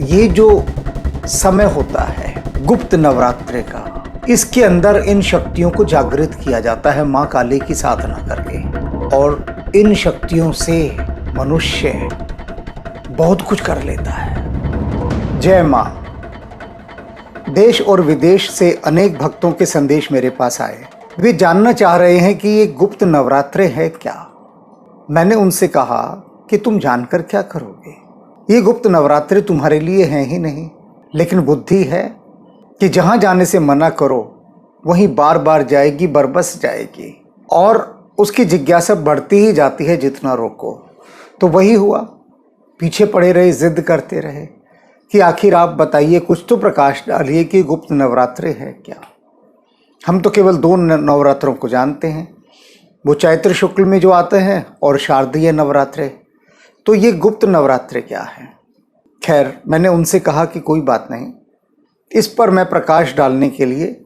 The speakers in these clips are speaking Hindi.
ये जो समय होता है गुप्त नवरात्रि का, इसके अंदर इन शक्तियों को जागृत किया जाता है माँ काली की साधना करके। और इन शक्तियों से मनुष्य बहुत कुछ कर लेता है। जय माँ। देश और विदेश से अनेक भक्तों के संदेश मेरे पास आए। वे जानना चाह रहे हैं कि ये गुप्त नवरात्रे है क्या। मैंने उनसे कहा कि तुम जानकर क्या करोगे, ये गुप्त नवरात्रे तुम्हारे लिए हैं ही नहीं, लेकिन बुद्धि है कि जहाँ जाने से मना करो वहीं बार बार जाएगी, बरबस जाएगी और उसकी जिज्ञासा बढ़ती ही जाती है जितना रोको। तो वही हुआ, पीछे पड़े रहे, जिद करते रहे कि आखिर आप बताइए, कुछ तो प्रकाश डालिए कि गुप्त नवरात्रे है क्या। हम तो केवल दो नवरात्रों को जानते हैं, वो चैत्र शुक्ल में जो आते हैं और शारदीय नवरात्रे। तो ये गुप्त नवरात्रे क्या है। खैर, मैंने उनसे कहा कि कोई बात नहीं, इस पर मैं प्रकाश डालने के लिए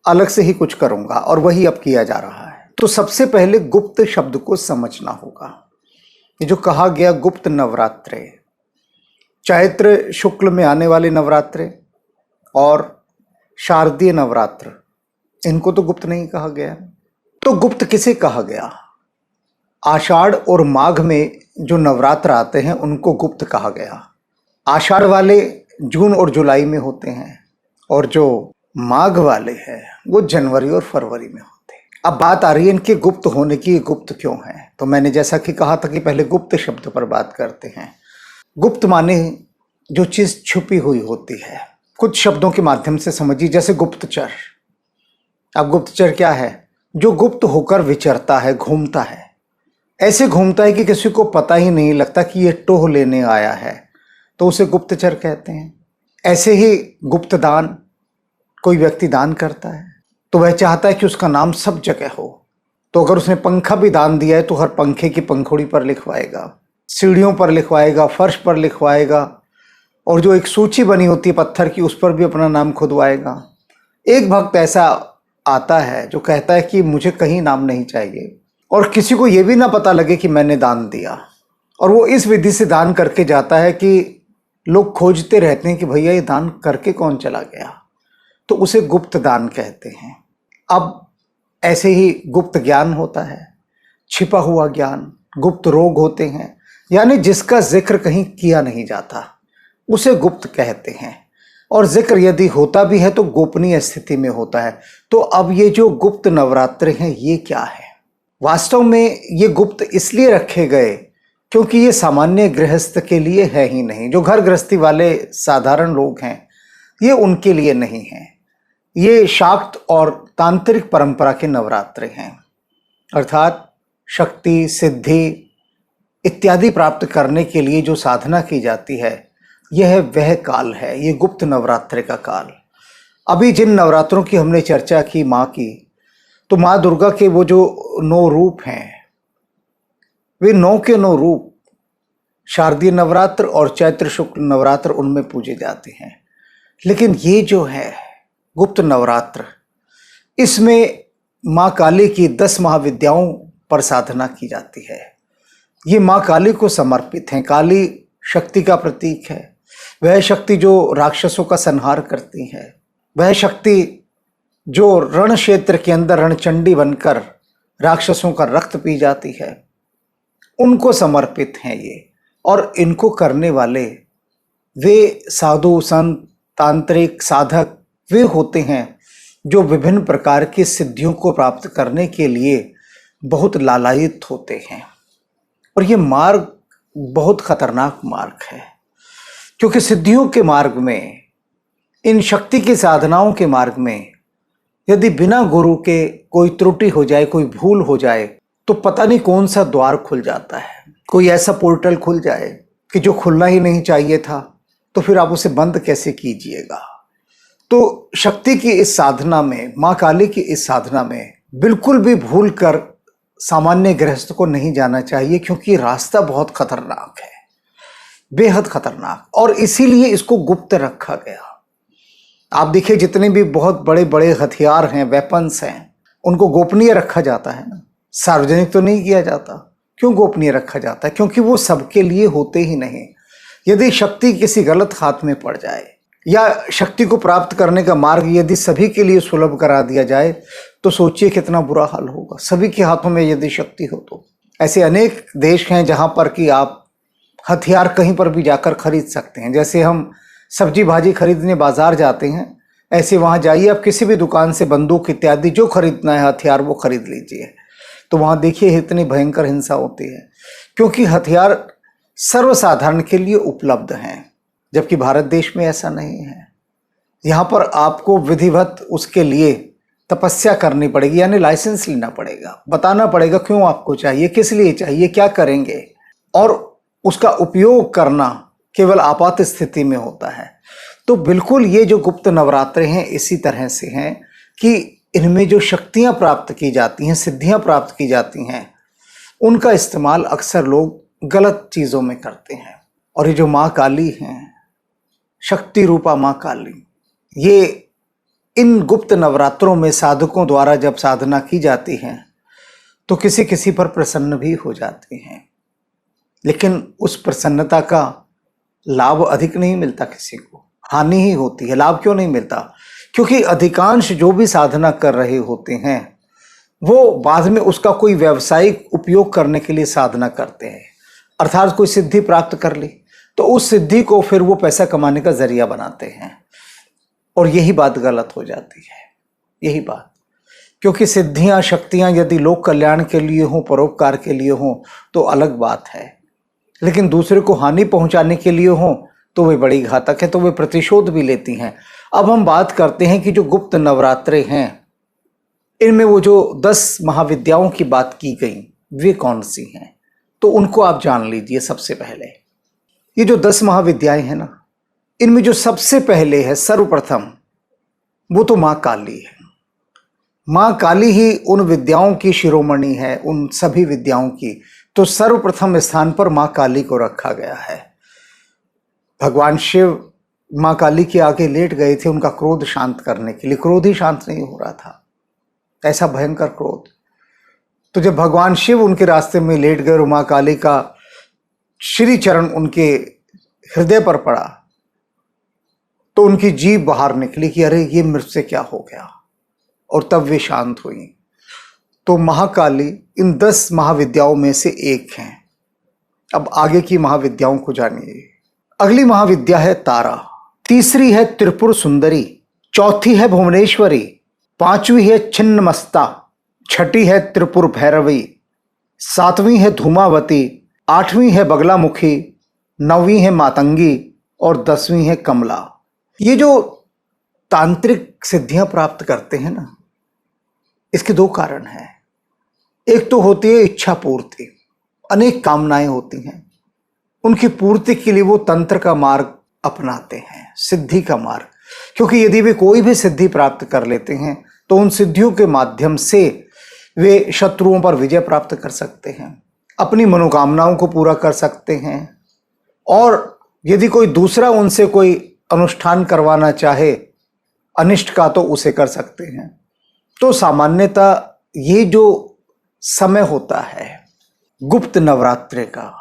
अलग से ही कुछ करूंगा, और वही अब किया जा रहा है। तो सबसे पहले गुप्त शब्द को समझना होगा। ये जो कहा गया गुप्त नवरात्रे, चैत्र शुक्ल में आने वाले नवरात्रे और शारदीय नवरात्र, इनको तो गुप्त नहीं कहा गया। तो गुप्त किसे कहा गया। आषाढ़ और माघ में जो नवरात्र आते हैं उनको गुप्त कहा गया। आषाढ़ वाले जून और जुलाई में होते हैं और जो माघ वाले हैं वो जनवरी और फरवरी में होते हैं। अब बात आ रही है इनके गुप्त होने की, गुप्त क्यों है। तो मैंने जैसा कि कहा था कि पहले गुप्त शब्द पर बात करते हैं। गुप्त माने जो चीज़ छुपी हुई होती है। कुछ शब्दों के माध्यम से समझिए, जैसे गुप्तचर। अब गुप्तचर क्या है, जो गुप्त होकर विचरता है, घूमता है। ऐसे घूमता है कि किसी को पता ही नहीं लगता कि ये टोह लेने आया है, तो उसे गुप्तचर कहते हैं। ऐसे ही गुप्तदान, कोई व्यक्ति दान करता है तो वह चाहता है कि उसका नाम सब जगह हो। तो अगर उसने पंखा भी दान दिया है तो हर पंखे की पंखुड़ी पर लिखवाएगा, सीढ़ियों पर लिखवाएगा, फर्श पर लिखवाएगा, और जो एक सूची बनी होती है पत्थर की उस पर भी अपना नाम खुदवाएगा। एक भक्त ऐसा आता है जो कहता है कि मुझे कहीं नाम नहीं चाहिए और किसी को ये भी ना पता लगे कि मैंने दान दिया। और वो इस विधि से दान करके जाता है कि लोग खोजते रहते हैं कि भैया ये दान करके कौन चला गया, तो उसे गुप्त दान कहते हैं। अब ऐसे ही गुप्त ज्ञान होता है, छिपा हुआ ज्ञान। गुप्त रोग होते हैं, यानी जिसका जिक्र कहीं किया नहीं जाता, उसे गुप्त कहते हैं। और जिक्र यदि होता भी है तो गोपनीय स्थिति में होता है। तो अब ये जो गुप्त नवरात्रे हैं ये क्या है। वास्तव में ये गुप्त इसलिए रखे गए क्योंकि ये सामान्य गृहस्थ के लिए है ही नहीं। जो घर गृहस्थी वाले साधारण लोग हैं ये उनके लिए नहीं है। ये शाक्त और तांत्रिक परंपरा के नवरात्रे हैं, अर्थात शक्ति, सिद्धि इत्यादि प्राप्त करने के लिए जो साधना की जाती है, यह वह काल है, ये गुप्त नवरात्रे का काल। अभी जिन नवरात्रों की हमने चर्चा की माँ की, तो माँ दुर्गा के वो जो 9 रूप हैं, वे 9 के 9 रूप शारदीय नवरात्र और चैत्र शुक्ल नवरात्र उनमें पूजे जाते हैं। लेकिन ये जो है गुप्त नवरात्र, इसमें माँ काली की 10 महाविद्याओं पर साधना की जाती है। ये माँ काली को समर्पित हैं। काली शक्ति का प्रतीक है, वह शक्ति जो राक्षसों का संहार करती है, वह शक्ति जो रण क्षेत्र के अंदर रणचंडी बनकर राक्षसों का रक्त पी जाती है, उनको समर्पित हैं ये। और इनको करने वाले वे साधु संत, तांत्रिक, साधक वे होते हैं जो विभिन्न प्रकार की सिद्धियों को प्राप्त करने के लिए बहुत लालायित होते हैं। और ये मार्ग बहुत खतरनाक मार्ग है, क्योंकि सिद्धियों के मार्ग में, इन शक्ति की साधनाओं के मार्ग में यदि बिना गुरु के कोई त्रुटि हो जाए, कोई भूल हो जाए, तो पता नहीं कौन सा द्वार खुल जाता है। कोई ऐसा पोर्टल खुल जाए कि जो खुलना ही नहीं चाहिए था, तो फिर आप उसे बंद कैसे कीजिएगा। तो शक्ति की इस साधना में, माँ काली की इस साधना में बिल्कुल भी भूल कर सामान्य गृहस्थ को नहीं जाना चाहिए, क्योंकि रास्ता बहुत खतरनाक है, बेहद खतरनाक। और इसीलिए इसको गुप्त रखा गया। आप देखिए, जितने भी बहुत बड़े बड़े हथियार हैं, वेपन्स हैं, उनको गोपनीय रखा जाता है ना, सार्वजनिक तो नहीं किया जाता। क्यों गोपनीय रखा जाता है? क्योंकि वो सबके लिए होते ही नहीं। यदि शक्ति किसी गलत हाथ में पड़ जाए या शक्ति को प्राप्त करने का मार्ग यदि सभी के लिए सुलभ करा दिया जाए तो सोचिए कितना बुरा हाल होगा। सभी के हाथों में यदि शक्ति हो तो ऐसे अनेक देश हैं जहां पर कि आप हथियार कहीं पर भी जाकर खरीद सकते हैं। जैसे हम सब्जी भाजी खरीदने बाजार जाते हैं, ऐसे वहां जाइए, आप किसी भी दुकान से बंदूक इत्यादि जो खरीदना है हथियार वो खरीद लीजिए। तो वहां देखिए इतनी भयंकर हिंसा होती है, क्योंकि हथियार सर्वसाधारण के लिए उपलब्ध हैं, जबकि भारत देश में ऐसा नहीं है। यहाँ पर आपको विधिवत उसके लिए तपस्या करनी पड़ेगी, यानी लाइसेंस लेना पड़ेगा, बताना पड़ेगा क्यों आपको चाहिए, किस लिए चाहिए, क्या करेंगे, और उसका उपयोग करना केवल आपात स्थिति में होता है। तो बिल्कुल ये जो गुप्त नवरात्रे हैं इसी तरह से हैं कि इनमें जो शक्तियां प्राप्त की जाती हैं, सिद्धियां प्राप्त की जाती हैं, उनका इस्तेमाल अक्सर लोग गलत चीज़ों में करते हैं। और ये जो माँ काली हैं, शक्ति रूपा माँ काली, ये इन गुप्त नवरात्रों में साधकों द्वारा जब साधना की जाती है तो किसी किसी पर प्रसन्न भी हो जाती हैं, लेकिन उस प्रसन्नता का लाभ अधिक नहीं मिलता, किसी को हानि ही होती है। लाभ क्यों नहीं मिलता? क्योंकि अधिकांश जो भी साधना कर रहे होते हैं वो बाद में उसका कोई व्यावसायिक उपयोग करने के लिए साधना करते हैं, अर्थात कोई सिद्धि प्राप्त कर ली तो उस सिद्धि को फिर वो पैसा कमाने का जरिया बनाते हैं, और यही बात गलत हो जाती है। यही बात, क्योंकि सिद्धियां शक्तियां यदि लोक कल्याण के लिए हों, परोपकार के लिए हों तो अलग बात है, लेकिन दूसरे को हानि पहुंचाने के लिए हों तो वे बड़ी घातक है, तो वे प्रतिशोध भी लेती हैं। अब हम बात करते हैं कि जो गुप्त नवरात्रे हैं इनमें वो जो 10 महाविद्याओं की बात की गई वे कौन सी हैं, तो उनको आप जान लीजिए। सबसे पहले ये जो 10 महाविद्याएं हैं ना, इनमें जो सबसे पहले है सर्वप्रथम वो तो माँ काली है। माँ काली ही उन विद्याओं की शिरोमणि है, उन सभी विद्याओं की। तो सर्वप्रथम स्थान पर माँ काली को रखा गया है। भगवान शिव माँ काली के आगे लेट गए थे उनका क्रोध शांत करने के लिए। क्रोध ही शांत नहीं हो रहा था, ऐसा भयंकर क्रोध। तो जब भगवान शिव उनके रास्ते में लेट गए और माँ काली का श्री चरण उनके हृदय पर पड़ा तो उनकी जीभ बाहर निकली कि अरे ये मुझसे क्या हो गया, और तब वे शांत हुई। तो महाकाली इन 10 महाविद्याओं में से एक हैं। अब आगे की महाविद्याओं को जानिए। अगली महाविद्या है तारा, तीसरी है त्रिपुर सुंदरी, चौथी है भुवनेश्वरी, पांचवी है छिन्नमस्ता, छठी है त्रिपुर भैरवी, सातवीं है धूमावती, आठवीं है बगलामुखी, नौवीं है मातंगी और 10वीं है कमला। ये जो तांत्रिक सिद्धियां प्राप्त करते हैं ना, इसके 2 कारण हैं। एक तो होती है इच्छा पूर्ति, अनेक कामनाएं होती हैं, उनकी पूर्ति के लिए वो तंत्र का मार्ग अपनाते हैं, सिद्धि का मार्ग। क्योंकि यदि वे कोई भी सिद्धि प्राप्त कर लेते हैं तो उन सिद्धियों के माध्यम से वे शत्रुओं पर विजय प्राप्त कर सकते हैं, अपनी मनोकामनाओं को पूरा कर सकते हैं, और यदि कोई दूसरा उनसे कोई अनुष्ठान करवाना चाहे अनिष्ट का तो उसे कर सकते हैं। तो सामान्यतः ये जो समय होता है गुप्त नवरात्रे का,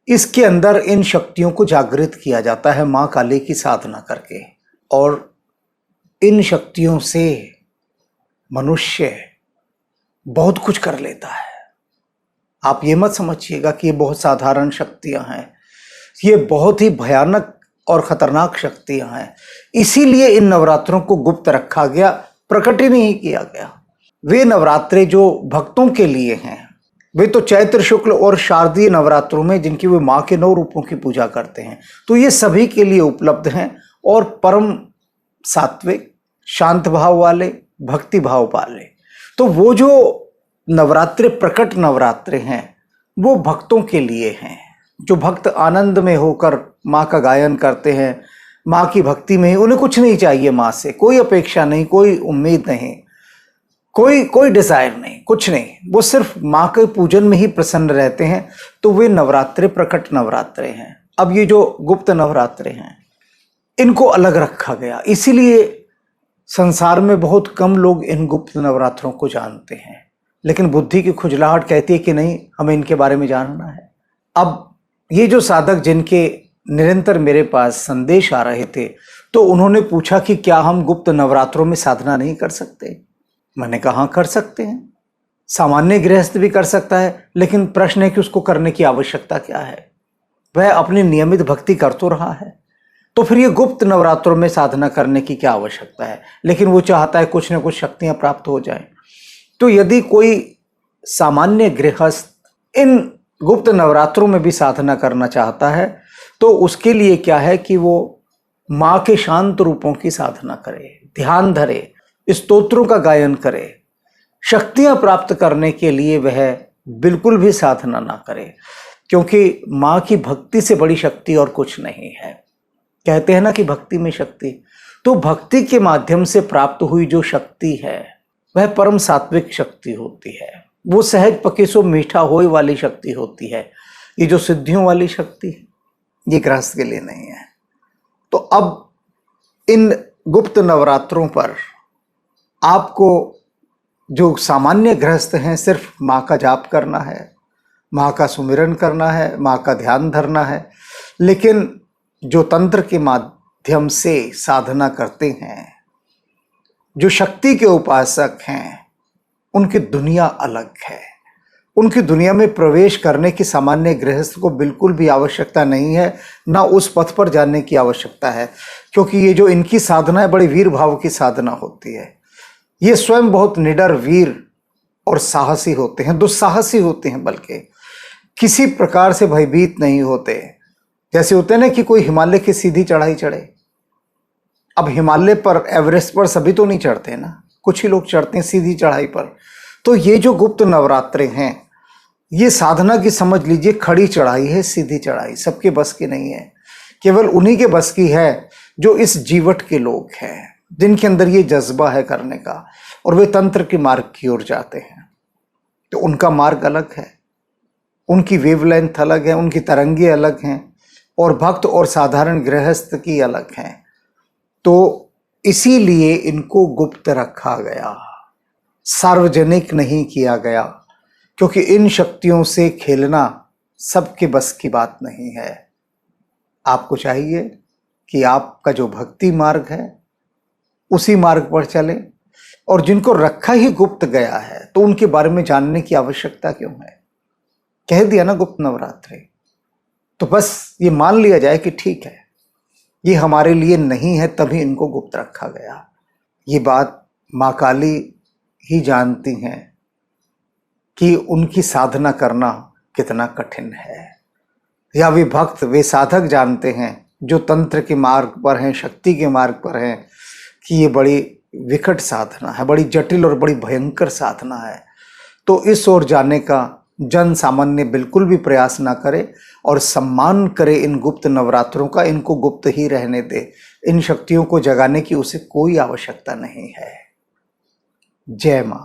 इसके अंदर इन शक्तियों को जागृत किया जाता है माँ काली की साधना करके, और इन शक्तियों से मनुष्य बहुत कुछ कर लेता है। आप ये मत समझिएगा कि ये बहुत साधारण शक्तियां हैं, ये बहुत ही भयानक और खतरनाक शक्तियां हैं। इसीलिए इन नवरात्रों को गुप्त रखा गया, प्रकट ही नहीं किया गया। वे नवरात्रे जो भक्तों के लिए हैं वे तो चैत्र शुक्ल और शारदीय नवरात्रों में जिनकी वे माँ के 9 रूपों की पूजा करते हैं, तो ये सभी के लिए उपलब्ध हैं और परम सात्विक, शांत भाव वाले, भक्ति भाव वाले। तो वो जो नवरात्रे प्रकट नवरात्रे हैं वो भक्तों के लिए हैं, जो भक्त आनंद में होकर माँ का गायन करते हैं, माँ की भक्ति में। उन्हें कुछ नहीं चाहिए माँ से, कोई अपेक्षा नहीं, कोई उम्मीद नहीं, कोई डिजायर नहीं, कुछ नहीं, वो सिर्फ माँ के पूजन में ही प्रसन्न रहते हैं। तो वे नवरात्रे प्रकट नवरात्रे हैं। अब ये जो गुप्त नवरात्रे हैं इनको अलग रखा गया, इसीलिए संसार में बहुत कम लोग इन गुप्त नवरात्रों को जानते हैं। लेकिन बुद्धि की खुजलाहट कहती है कि नहीं, हमें इनके बारे में जानना है। अब ये जो साधक जिनके निरंतर मेरे पास संदेश आ रहे थे, तो उन्होंने पूछा कि क्या हम गुप्त नवरात्रों में साधना नहीं कर सकते। मैंने कहा हाँ कर सकते हैं, सामान्य गृहस्थ भी कर सकता है, लेकिन प्रश्न है कि उसको करने की आवश्यकता क्या है। वह अपनी नियमित भक्ति कर तो रहा है, तो फिर ये गुप्त नवरात्रों में साधना करने की क्या आवश्यकता है। लेकिन वो चाहता है कुछ न कुछ शक्तियां प्राप्त हो जाएं। तो यदि कोई सामान्य गृहस्थ इन गुप्त नवरात्रों में भी साधना करना चाहता है, तो उसके लिए क्या है कि वो माँ के शांत रूपों की साधना करे, ध्यान धरे, स्तोत्रों का गायन करे। शक्तियां प्राप्त करने के लिए वह बिल्कुल भी साधना ना करे, क्योंकि माँ की भक्ति से बड़ी शक्ति और कुछ नहीं है। कहते हैं ना कि भक्ति में शक्ति, तो भक्ति के माध्यम से प्राप्त हुई जो शक्ति है वह परम सात्विक शक्ति होती है। वो सहज पके सो मीठा होए वाली शक्ति होती है। ये जो सिद्धियों वाली शक्ति ये गृहस्थ के लिए नहीं है। तो अब इन गुप्त नवरात्रों पर आपको जो सामान्य गृहस्थ हैं सिर्फ माँ का जाप करना है, माँ का सुमिरन करना है, माँ का ध्यान धरना है। लेकिन जो तंत्र के माध्यम से साधना करते हैं, जो शक्ति के उपासक हैं, उनकी दुनिया अलग है। उनकी दुनिया में प्रवेश करने की सामान्य गृहस्थ को बिल्कुल भी आवश्यकता नहीं है, ना उस पथ पर जाने की आवश्यकता है, क्योंकि ये जो इनकी साधना है बड़ी वीर भाव की साधना होती है। ये स्वयं बहुत निडर, वीर और साहसी होते हैं, दुस्साहसी होते हैं, बल्कि किसी प्रकार से भयभीत नहीं होते। जैसे होते हैं ना कि कोई हिमालय की सीधी चढ़ाई चढ़े। अब हिमालय पर, एवरेस्ट पर सभी तो नहीं चढ़ते ना, कुछ ही लोग चढ़ते हैं सीधी चढ़ाई पर। तो ये जो गुप्त नवरात्रे हैं, ये साधना की समझ लीजिए खड़ी चढ़ाई है, सीधी चढ़ाई सबके बस की नहीं है। केवल उन्हीं के बस की है जो इस जीवट के लोग हैं, जिनके अंदर ये जज्बा है करने का, और वे तंत्र के मार्ग की ओर जाते हैं। तो उनका मार्ग अलग है, उनकी वेवलेंथ अलग है, उनकी तरंगे अलग हैं, और भक्त और साधारण गृहस्थ की अलग हैं। तो इसीलिए इनको गुप्त रखा गया, सार्वजनिक नहीं किया गया, क्योंकि इन शक्तियों से खेलना सबके बस की बात नहीं है। आपको चाहिए कि आपका जो भक्ति मार्ग है उसी मार्ग पर चले, और जिनको रखा ही गुप्त गया है तो उनके बारे में जानने की आवश्यकता क्यों है। कह दिया ना गुप्त नवरात्रि, तो बस ये मान लिया जाए कि ठीक है ये हमारे लिए नहीं है, तभी इनको गुप्त रखा गया। ये बात माँ काली ही जानती हैं कि उनकी साधना करना कितना कठिन है, या वे भक्त, वे साधक जानते हैं जो तंत्र के मार्ग पर हैं, शक्ति के मार्ग पर हैं, कि ये बड़ी विकट साधना है, बड़ी जटिल और बड़ी भयंकर साधना है। तो इस ओर जाने का जन सामान्य बिल्कुल भी प्रयास ना करे, और सम्मान करे इन गुप्त नवरात्रों का। इनको गुप्त ही रहने दे, इन शक्तियों को जगाने की उसे कोई आवश्यकता नहीं है। जय मां।